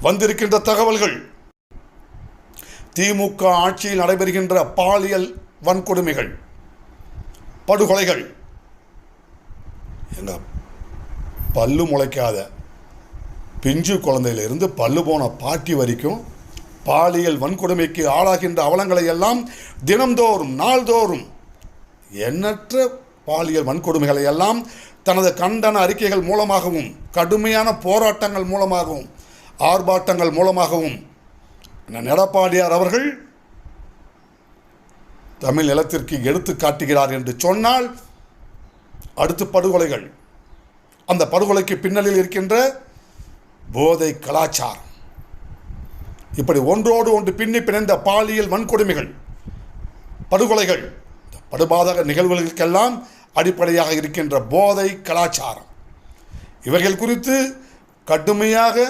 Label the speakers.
Speaker 1: வந்திருக்கின்ற தகவல்கள் திமுக ஆட்சியில் நடைபெறுகின்ற பாலியல் வன்கொடுமைகள், படுகொலைகள். எங்க பல்லு முளைக்காத பிஞ்சு குழந்தையிலிருந்து பல்லு போன பாட்டி வரைக்கும் பாலியல் வன்கொடுமைக்கு ஆளாகின்ற அவலங்களை எல்லாம் தினந்தோறும் நாள்தோறும் எண்ணற்ற பாலியல் வன்கொடுமைகளை எல்லாம் தனது கண்டன அறிக்கைகள் மூலமாகவும் கடுமையான போராட்டங்கள் மூலமாகவும் ஆர்ப்பாட்டங்கள் மூலமாகவும் எடப்பாடியார் அவர்கள் தமிழ் நிலத்திற்கு எடுத்து காட்டுகிறார் என்று சொன்னால், அடுத்து படுகொலைகள். அந்த படுகொலைக்கு பின்னணியில் இருக்கின்ற போதை கலாச்சாரம், இப்படி ஒன்றோடு ஒன்று பின்னி பிணைந்த பாலியல் வன்கொடுமைகள், படுகொலைகள், படுபாதக நிகழ்வுகளுக்கெல்லாம் அடிப்படையாக இருக்கின்ற போதை கலாச்சாரம், இவைகள் குறித்து கடுமையாக